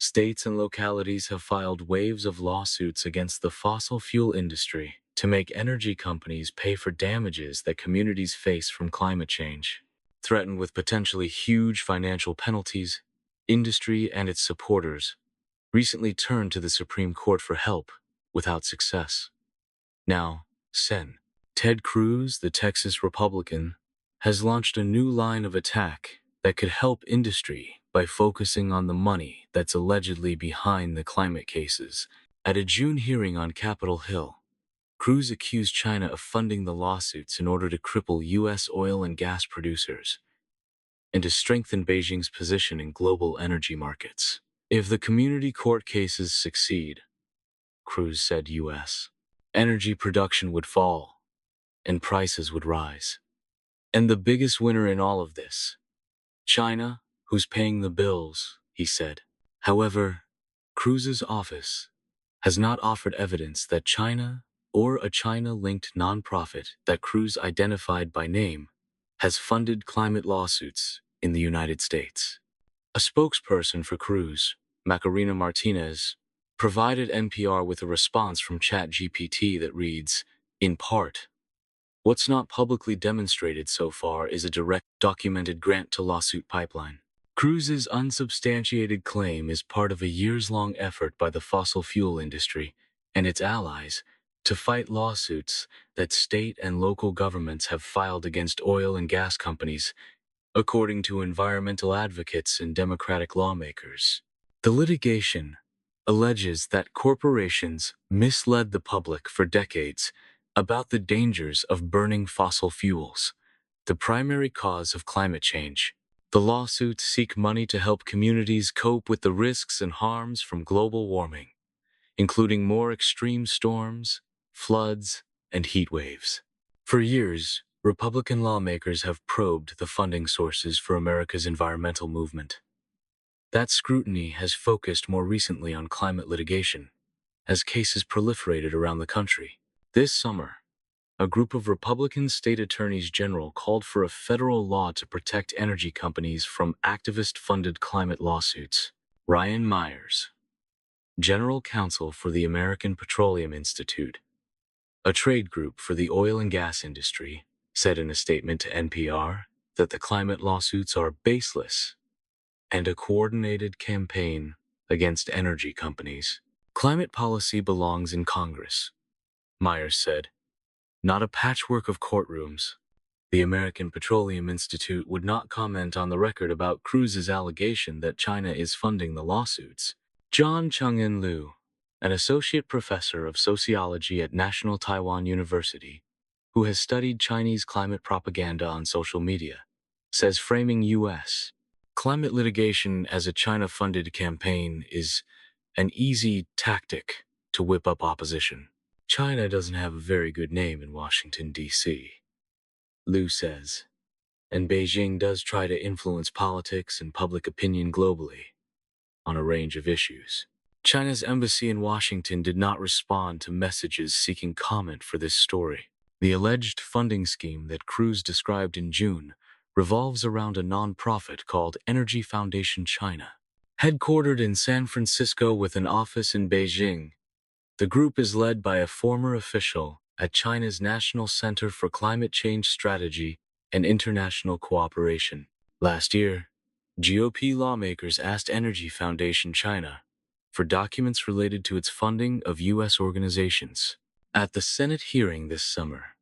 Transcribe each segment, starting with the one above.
States and localities have filed waves of lawsuits against the fossil fuel industry to make energy companies pay for damages that communities face from climate change. Threatened with potentially huge financial penalties, industry and its supporters recently turned to the Supreme Court for help, without success. Now, Ted Cruz, the Texas Republican, has launched a new line of attack that could help industry by focusing on the money that's allegedly behind the climate cases. At a June hearing on Capitol Hill, Cruz accused China of funding the lawsuits in order to cripple U.S. oil and gas producers and to strengthen Beijing's position in global energy markets. If the community court cases succeed, Cruz said U.S. energy production would fall and prices would rise. And the biggest winner in all of this, China, who's paying the bills, he said. However, Cruz's office has not offered evidence that China or a China-linked nonprofit that Cruz identified by name has funded climate lawsuits in the United States. A spokesperson for Cruz, Macarena Martinez, provided NPR with a response from ChatGPT that reads, in part, "What's not publicly demonstrated so far is a direct, documented grant-to-lawsuit pipeline." Cruz's unsubstantiated claim is part of a years-long effort by the fossil fuel industry and its allies to fight lawsuits that state and local governments have filed against oil and gas companies, according to environmental advocates and Democratic lawmakers. The litigation alleges that corporations misled the public for decades about the dangers of burning fossil fuels, the primary cause of climate change. The lawsuits seek money to help communities cope with the risks and harms from global warming, including more extreme storms, floods, and heat waves. For years, Republican lawmakers have probed the funding sources for America's environmental movement. That scrutiny has focused more recently on climate litigation, as cases proliferated around the country. This summer, a group of Republican state attorneys general called for a federal law to protect energy companies from activist-funded climate lawsuits. Ryan Myers, general counsel for the American Petroleum Institute, a trade group for the oil and gas industry, said in a statement to NPR that the climate lawsuits are baseless and a coordinated campaign against energy companies. Climate policy belongs in Congress, Myers said, not a patchwork of courtrooms. The American Petroleum Institute would not comment on the record about Cruz's allegation that China is funding the lawsuits. John Cheng-In Liu, an associate professor of sociology at National Taiwan University, who has studied Chinese climate propaganda on social media, says framing U.S. climate litigation as a China-funded campaign is an easy tactic to whip up opposition. China doesn't have a very good name in Washington, D.C., Liu says, and Beijing does try to influence politics and public opinion globally on a range of issues. China's embassy in Washington did not respond to messages seeking comment for this story. The alleged funding scheme that Cruz described in June revolves around a nonprofit called Energy Foundation China. Headquartered in San Francisco with an office in Beijing, the group is led by a former official at China's National Center for Climate Change Strategy and International Cooperation. Last year, GOP lawmakers asked Energy Foundation China for documents related to its funding of U.S. organizations. At the Senate hearing this summer,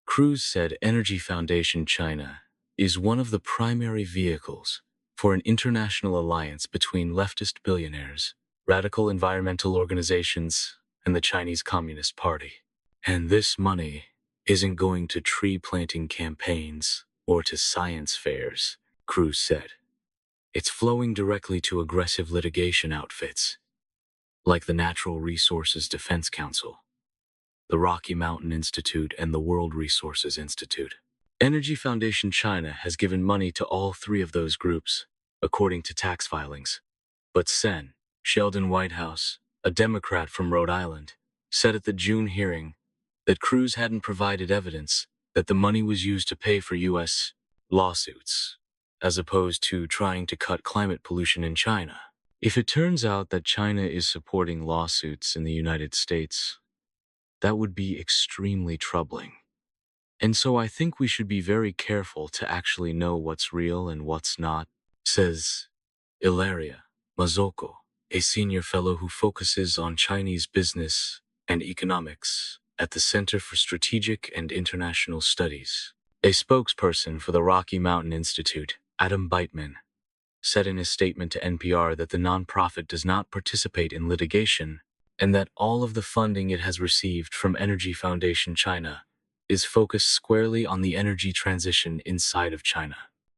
Cruz said Energy Foundation China is one of the primary vehicles for an international alliance between leftist billionaires, radical environmental organizations, and the Chinese Communist Party. And this money isn't going to tree-planting campaigns or to science fairs, Cruz said. It's flowing directly to aggressive litigation outfits, like the Natural Resources Defense Council, the Rocky Mountain Institute, and the World Resources Institute. Energy Foundation China has given money to all three of those groups, according to tax filings. But Sheldon Whitehouse, a Democrat from Rhode Island, said at the June hearing that Cruz hadn't provided evidence that the money was used to pay for U.S. lawsuits, as opposed to trying to cut climate pollution in China. If it turns out that China is supporting lawsuits in the United States, that would be extremely troubling. And so I think we should be very careful to actually know what's real and what's not, says Ilaria Mazzocco, a senior fellow who focuses on Chinese business and economics at the Center for Strategic and International Studies. A spokesperson for the Rocky Mountain Institute, Adam Beitman, said in his statement to NPR that the nonprofit does not participate in litigation and that all of the funding it has received from Energy Foundation China is focused squarely on the energy transition inside of China.